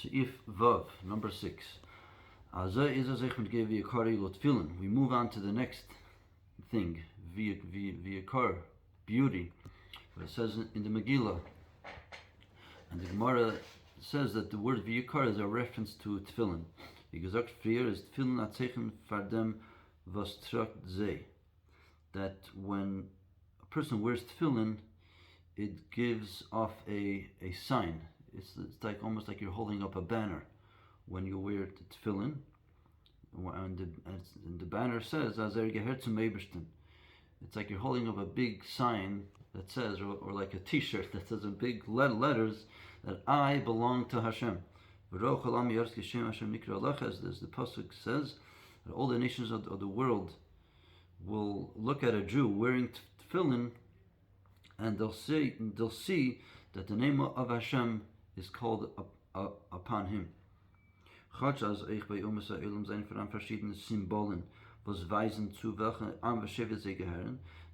Seif Vav, number 6. We move on to the next thing, v'yakar, beauty. What it says in the Megillah, and the Gemara says that the word v'yakar is a reference to tefillin. Wie gesagt, früher ist tefillin a zeichen for dem was tragt ze. That when a person wears tefillin, it gives off a sign. It's like almost like you're holding up a banner when you wear tefillin. And the banner says, Azer gehört zum Ebersten. It's like you're holding up a big sign that says, or like a t-shirt that says in big letters, that I belong to Hashem. As the Pasuk says, that all the nations of the world will look at a Jew wearing tefillin, and they'll see that the name of Hashem is called upon him.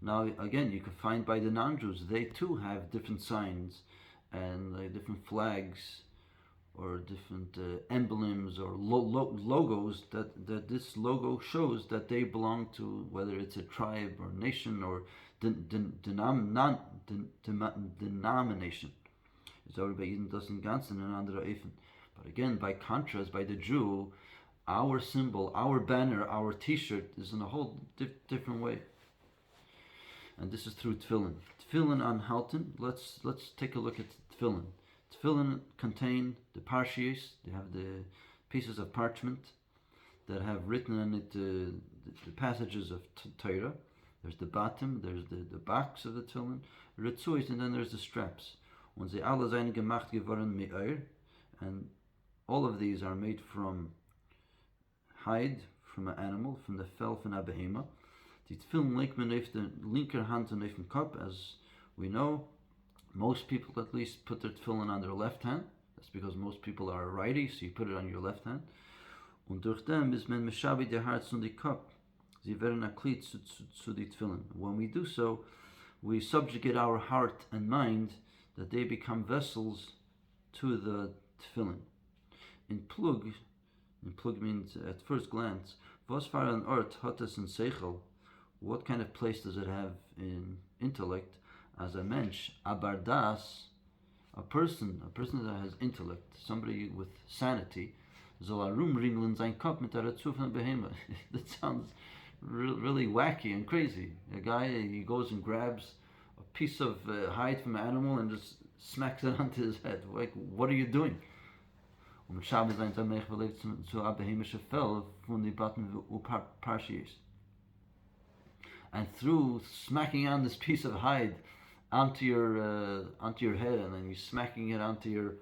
Now again, you can find by the non-Jews, they too have different signs and different flags or different emblems or logos that this logo shows that they belong to, whether it's a tribe or nation or denomination. But again, by contrast, by the Jew, our symbol, our banner, our t-shirt is in a whole different way. And this is through tefillin. Tefillin on halten. Let's take a look at tefillin. Tefillin contain the parshias. They have the pieces of parchment that have written in it the passages of Torah. There's the bottom, there's the backs of the tefillin, ritzuis, and then there's the straps. Und sie alle seien gemacht geworden mit Eir, and all of these are made from hide, from an animal, from the fell from a behema. Die tefillin legt men auf the linker hand and auf den Kopf, as we know. Most people at least put their tefillin on their left hand. That's because most people are righty, so you put it on your left hand. Und durch dem ist men meshabi der Herz und die Kopf. Sie werden ein Glied zu die tefillin. When we do so, we subjugate our heart and mind, that they become vessels to the tefillin. In plug means at first glance, was for an art hat es in seichel, what kind of place does it have in intellect? As a mensch, abardas, a person that has intellect, somebody with sanity, soll a rumringeln sein Kopf mit der Ratzu von der Behema. That sounds really wacky and crazy. A guy, he goes and grabs a piece of hide from an animal and just smacks it onto his head. Like, what are you doing? Shabbos sein Tamech verlebt zu a behemische Fell von die Batten Parshies. And through smacking on this piece of hide onto your head, and then you smacking it onto your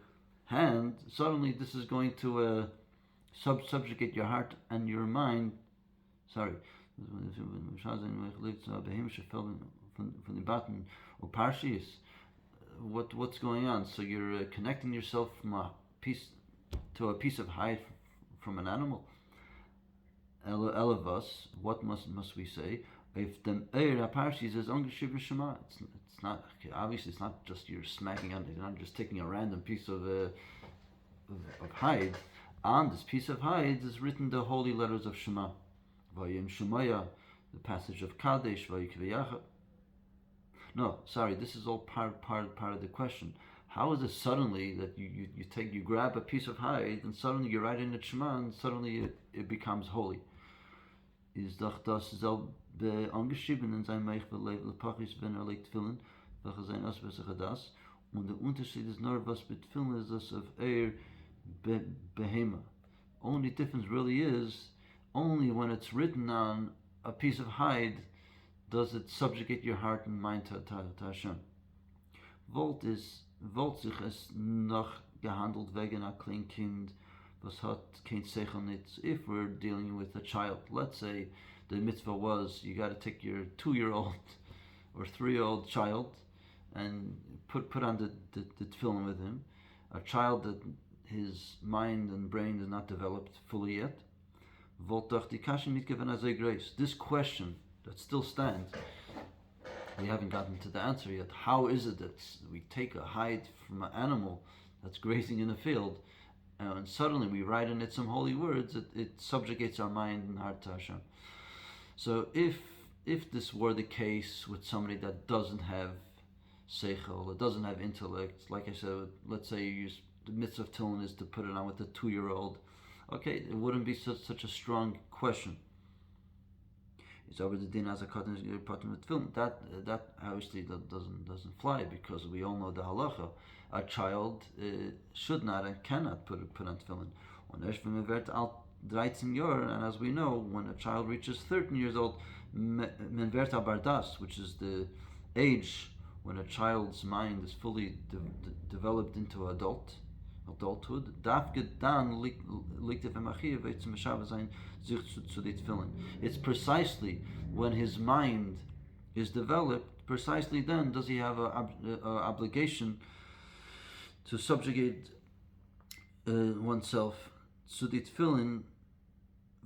hand, suddenly this is going to subjugate your heart and your mind. Sorry. What's going on? So you're connecting yourself from a piece of hide from an animal. Elavus, what must we say? If the parshis is ungeschrieben Shema, it's not obviously. It's not just you're smacking on it. You're not just taking a random piece of hide. On this piece of hide is written the holy letters of Shema. Vayim Shemaya, the passage of Kadesh. Vayikveyacha. No, sorry. This is all part of the question. How is it suddenly that you grab a piece of hide and suddenly you're writing the Shema and suddenly it becomes holy? Is doch das selbe angeschrieben in seinem Meichbelevel Pachis, wenn legt Tefillin, welche sein Ausbesser das. Und der Unterschied ist nur, was mit Tefillin ist das of behema. Only difference really is, only when it's written on a piece of hide does it subjugate your heart and mind to Hashem. Wollt sich es noch gehandelt wegen a klein Kind, was hat kein Seichel nit. If we're dealing with a child, let's say the mitzvah was you got to take your 2-year-old or 3-year-old child and put on the tefillin with him, a child that his mind and brain is not developed fully yet. This question that still stands, we haven't gotten to the answer yet. How is it that we take a hide from an animal that's grazing in a field and suddenly we write in it some holy words, it subjugates our mind and heart to Hashem. So if this were the case with somebody that doesn't have seichel, that doesn't have intellect, like I said, let's say you use the mitzvah of tefillin is to put it on with a 2-year-old, okay, it wouldn't be such a strong question. It's over the din as a cotton with film. That obviously doesn't fly, because we all know the halacha. A child should not and cannot put on tefillin. And as we know, when a child reaches 13 years old, menvert bardas, which is the age when a child's mind is fully developed into adulthood, it's precisely when his mind is developed, precisely then does he have an obligation to subjugate oneself to the tefillin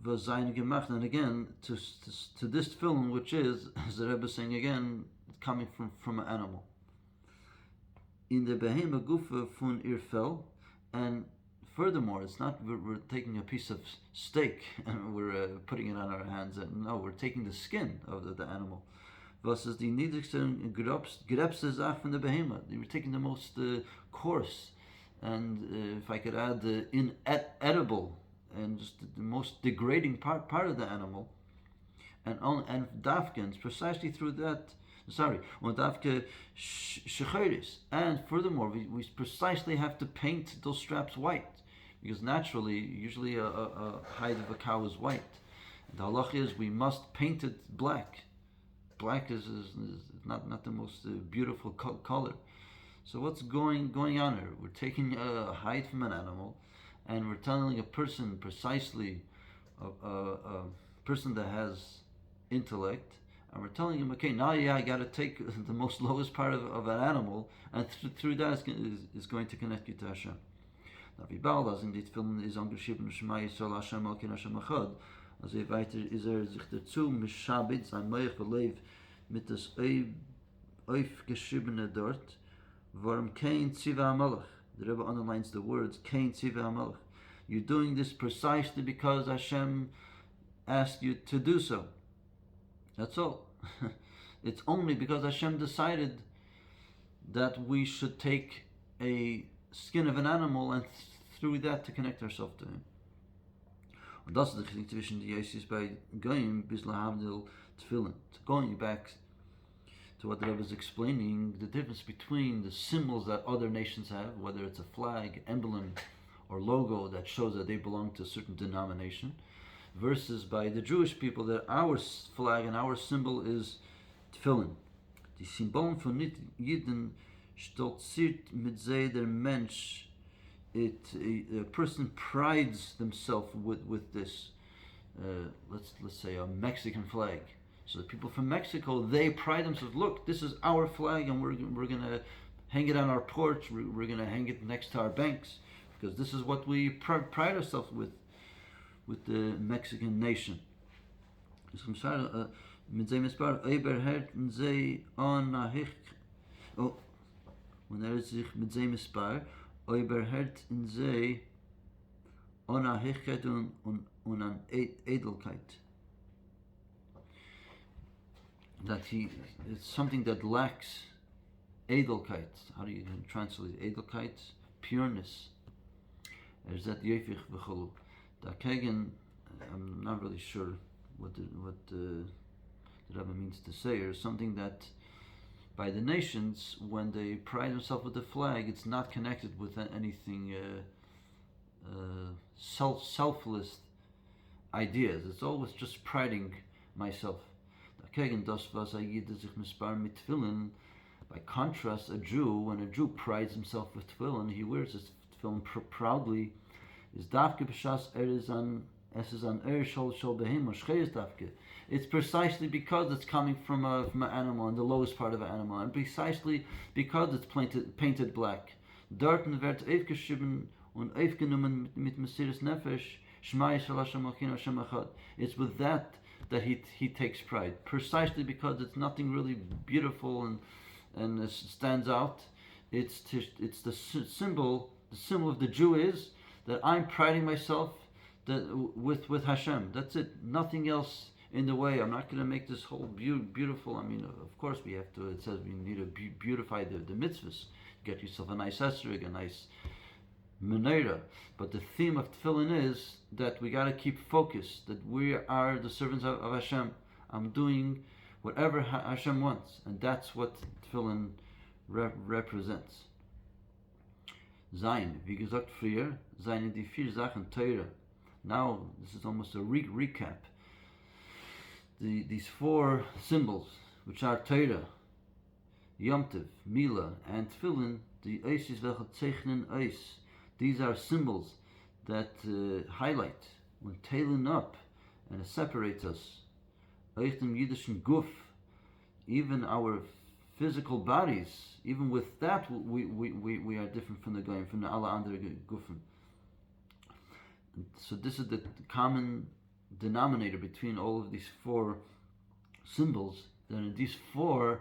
v'zayin gemacht, and again to this tefillin, which is, as the Rebbe is saying again, coming from an animal. In the behema gufa fun irfel, and furthermore, it's not we're taking a piece of steak and we're putting it on our hands. No, we're taking the skin of the animal. Versus the niedrigste grepste Zach from the behema. We're taking the most coarse, and if I could add, the inedible and just the most degrading part of the animal, and dafkins precisely through that. And furthermore, we precisely have to paint those straps white, because naturally, usually a hide of a cow is white. And the halach is we must paint it black. Black is not the most beautiful color. So what's going on here? We're taking a hide from an animal, and we're telling a person precisely, a person that has intellect, and we're telling him, okay, now I got to take the most lowest part of an animal, and through that is going to connect you to Hashem. Now, wie bald das in dit Film ist angeschrieben, Shema Yisrael Hashem Elkein Hashem Echad. Also weiter ist sich dazu mishabit sein Moich verlev mit das aufgeschriebene dort, warum kein Tziva HaMelech. The Rebbe underlines the words kein Tziva HaMelech. You're doing this precisely because Hashem asked you to do so. That's all. It's only because Hashem decided that we should take a skin of an animal and through that to connect ourselves to Him. Und das ist der Geschichte zwischen die Jesus bei Goyim bis lahavdil tefillin. Going back to what the Rebbe is explaining, the difference between the symbols that other nations have, whether it's a flag, emblem, or logo that shows that they belong to a certain denomination, versus by the Jewish people that our flag and our symbol is tefillin. Die Symbolen von Jiden stolziert mit der Mensch. A person prides themselves with this. Let's say a Mexican flag. So the people from Mexico, they pride themselves. Look, this is our flag, and we're gonna hang it on our porch. We're gonna hang it next to our banks, because this is what we pride ourselves with the Mexican nation. Mit seinem Spar überhalten sie an wenn sich mit seinem Spar überhalten sie an Heiligkeit und an Edelkeit. That it's something that lacks Edelkeit. How do you translate Edelkeit? Pureness. There's that Yefich v'cholu. Dagegen, I'm not really sure what the Rebbe means to say, or something that by the nations, when they pride themselves with the flag, it's not connected with anything selfless ideas. It's always just priding myself. Dagegen, das was jeder sich mispar mit Tefillin. By contrast, a Jew, when a Jew prides himself with Tefillin, he wears his Tefillin proudly. Is dafke b'shas is an shol behema shcheiz dafke. It's precisely because it's coming from an animal, and the lowest part of an animal, and precisely because it's painted black. Dorten wird aufgeschrieben und aufgenommen mit Mesiras Nefesh, Shema Yisrael Hashem Elkein Hashem Echad. It's with that he takes pride, precisely because it's nothing really beautiful and stands out. It's the symbol. The symbol of the Jew is that I'm priding myself that with Hashem. That's it. Nothing else in the way. I'm not going to make this whole beautiful. I mean, of course we have to. It says we need to beautify the mitzvahs. Get yourself a nice esrog, a nice menorah. But the theme of tefillin is that we got to keep focused. That we are the servants of Hashem. I'm doing whatever Hashem wants, and that's what tefillin represents. Zayin, wie gesagt früher, seien die vier Sachen Teure. Now, this is almost a recap. These four symbols, which are Teure, Yom Tov, Mila, and Tefillin, the Eish welche zeichnen Eis. These are symbols that highlight, when tailing up, and it separates us. Euch dem Yiddischen Guf, even our physical bodies, even with that we are different from the Goyim, from the alle andere Gufen. So this is the common denominator between all of these four symbols. That in these four,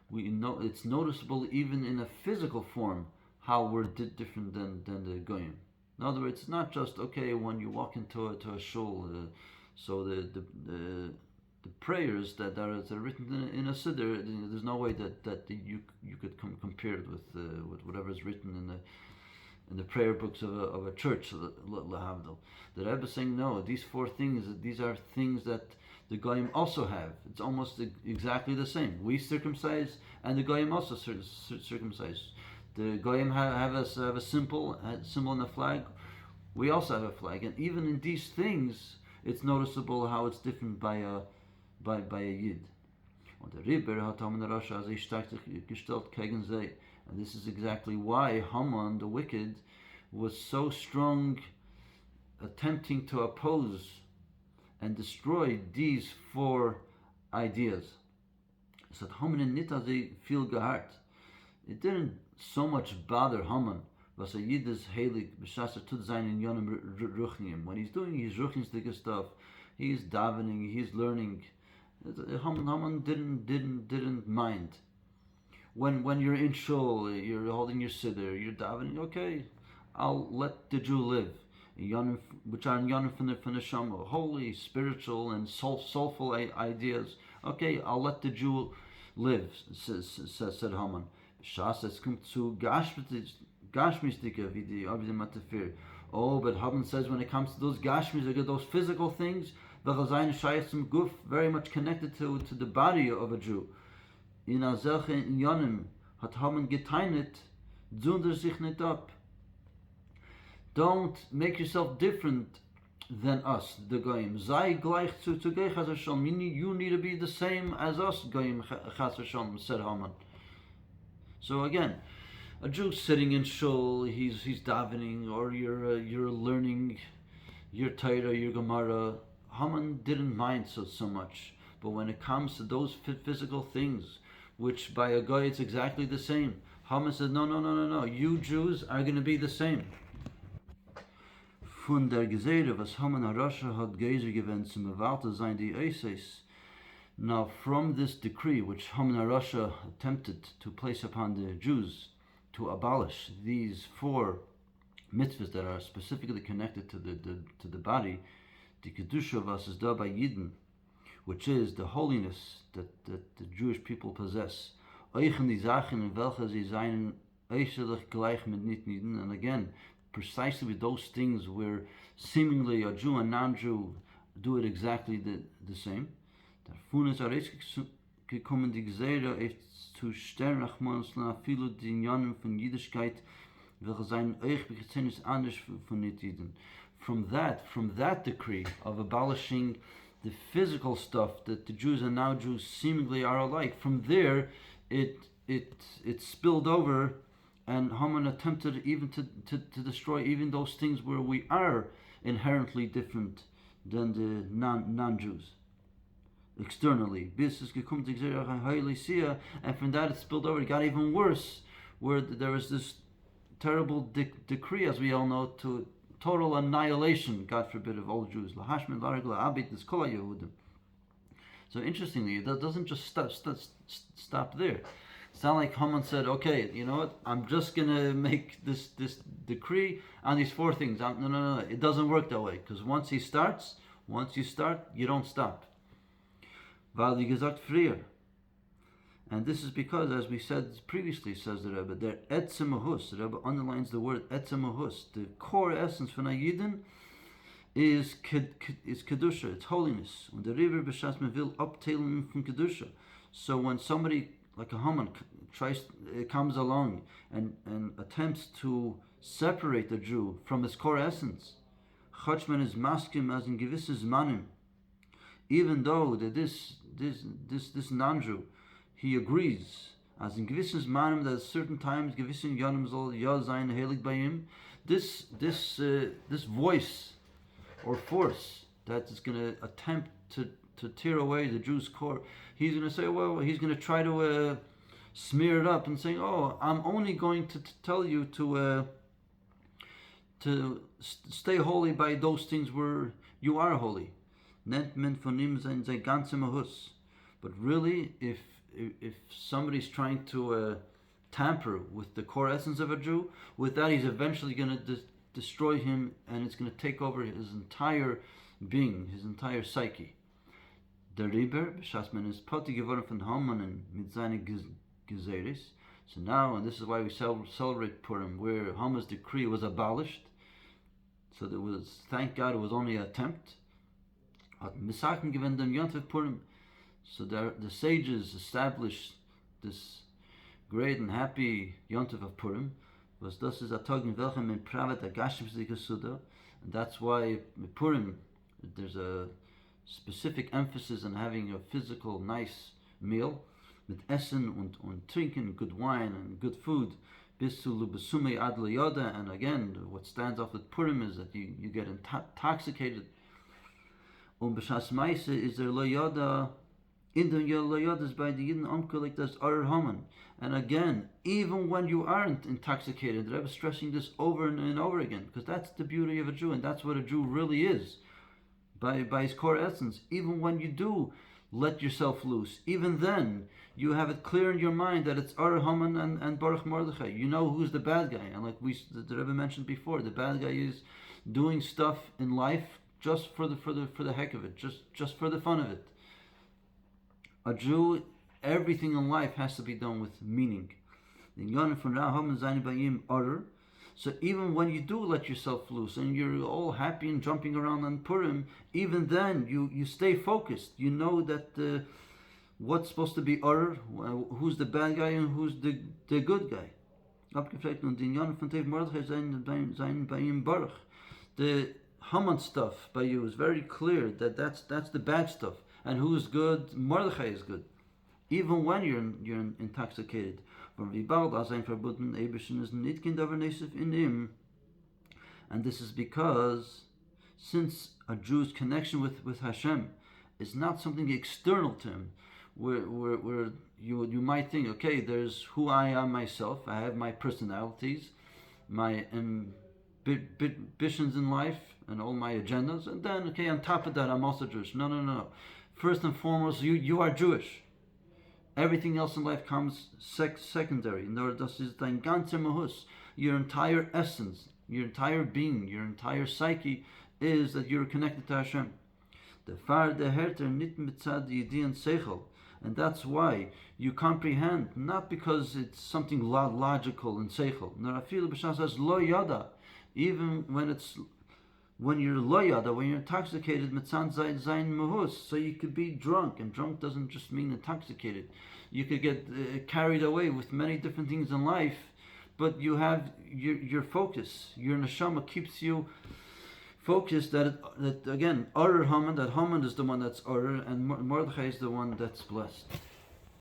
we know it's noticeable even in a physical form how we're different than the Goyim. In other words, it's not just okay when you walk into a shul. So the prayers that are written in a siddur, there's no way that you could compare it with whatever is written in the prayer books of a church, lahavdil. The Rebbe is saying no. These four things, these are things that the Goyim also have. It's almost exactly the same. We circumcise, and the Goyim also circumcise. The Goyim have a symbol in the flag. We also have a flag, and even in these things, it's noticeable how it's different by a Yid. Und der Ribber hat Haman Rasha als stark gestellt gegen sie. And this is exactly why Haman, the wicked, was so strong, attempting to oppose and destroy these four ideas. So that Haman nicht as viel gehart. It didn't so much bother Haman, was a Yid is heilig, b'shas tut sein in yonim ruchniim. When he's doing his ruchnistige stuff, he's davening, he's learning. Haman didn't mind. When you're in shul, you're holding your siddur, you're davening. Okay, I'll let the Jew live. Which are yonim from the neshama, holy, spiritual, and soulful ideas. Okay, I'll let the Jew live. Said Haman. Shas, es kommt zu Gashmistika, wie die Matafir. Oh, but Haman says when it comes to those Gashmistika, those physical things, Guf, very much connected to the body of a Jew. In Azelche in Yonim hat Haman geteinet, zunder sich nicht ab. Don't make yourself different than us, the Goyim. Sei gleich zu Gei Chas Hashem. You need to be the same as us, Goyim Chas Hashem, said Haman. So again, a Jew sitting in shul, he's davening, or you're learning your Torah, your Gemara. Haman didn't mind so much, but when it comes to those physical things, which by a guy it's exactly the same, Haman said, no. You Jews are going to be the same. Von der Gesehre, was Haman HaRasha hat Geiser gewinnt zum Bewalte sein die Eises. Now, from this decree, which Haman HaRasha attempted to place upon the Jews to abolish these four mitzvahs that are specifically connected to the body, the Kedusha was is da by Yidden, which is the holiness that the Jewish people possess. Eichen die Sachen in welche sie seien äußerlich gleich mit Nicht-Jiden. And again, precisely with those things where seemingly a Jew and non-Jew do it exactly the same. Davon ist gekommen die Gesehre zu stern Achmanos la viele Dinyanen von Jiddischkeit, welche seien euch begezenis anders von Nicht-Jiden. From that decree of abolishing the physical stuff that the Jews and non-Jews seemingly are alike, from there it spilled over, and Haman attempted even to destroy even those things where we are inherently different than the non-Jews externally. And from that it spilled over. It got even worse, where there was this terrible decree, as we all know, to total annihilation, God forbid, of all Jews. So interestingly, it doesn't just stop there. It's not like Haman said, okay, you know what, I'm just going to make this decree on these four things. No. It doesn't work that way. Because once you start, you don't stop. Weil wie gesagt früher. And this is because, as we said previously, says the Rebbe, der etzemahus. The Rebbe underlines the word etzemahus. The core essence von a Yidin is kedusha, it's holiness. Und der Rebbe b'shas me will abteilen from kedusha. So when somebody like a Haman comes along and attempts to separate the Jew from his core essence, Chachman is maskim as in gewisses manim, even though that this non-Jew, he agrees as in gewisses manim that at certain times gewissen yonim soll ja sein heilig bei ihm. This voice or force that is going to attempt to tear away the Jew's core, he's going to say, well, he's going to try to smear it up and saying, oh, I'm only going to tell you to stay holy by those things where you are holy. Nennt men von ihm sein ganze Mahus. But really, if somebody's trying to tamper with the core essence of a Jew, with that he's eventually going to destroy him, and it's going to take over his entire being, his entire psyche. Der Rebbe, b'shas men is poti geworden von Haman mit seinen Geseres. So now, and this is why we celebrate Purim, where Haman's decree was abolished. So there was, thank God, it was only an attempt. Hat Misaken given them Yontif Purim. So the sages established this great and happy Yontif of Purim. Was das is a tag in welchem in pravet agashim suda, and that's why Purim there's a specific emphasis on having a physical nice meal with essen und trinken, good wine and good food, bis zu lubesume ad yoda. And again, what stands off with Purim is that you get intoxicated. B'shas meise is there lo yoda. In the Yodas by the Yidden Amkulik, that's Arar Haman. And again, even when you aren't intoxicated, the Rebbe is stressing this over and over again, because that's the beauty of a Jew, and that's what a Jew really is, by his core essence. Even when you do let yourself loose, even then, you have it clear in your mind that it's Arar Haman and Baruch Mordechai. You know who's the bad guy. And like the Rebbe mentioned before, the bad guy is doing stuff in life just for the heck of it, just for the fun of it. A Jew, everything in life has to be done with meaning. So even when you do let yourself loose and you're all happy and jumping around on Purim, even then you stay focused. You know that what's supposed to be who's the bad guy and who's the good guy. The Haman stuff by you is very clear that that's the bad stuff. And who's good? Mordechai is good. Even when you're intoxicated. And this is because since a Jew's connection with Hashem is not something external to him, where you might think, okay, there's who I am myself, I have my personalities, my ambitions in life, and all my agendas, and then, okay, on top of that, I'm also Jewish. No. First and foremost, you are Jewish. Everything else in life comes secondary. Das ist dein ganzer Mahus. Your entire essence, your entire being, your entire psyche is that you're connected to Hashem. The far the herter nit mitzad yidian seichel. And that's why you comprehend, not because it's something logical and seichel. Narafil b'shas says lo yada. Even when you're loyada, when you're intoxicated, mitzan zayin mahus, so you could be drunk, and drunk doesn't just mean intoxicated. You could get carried away with many different things in life, but you have your focus. Your neshama keeps you focused that again, Arar Haman, that Haman is the one that's Arar, and Mordechai is the one that's blessed.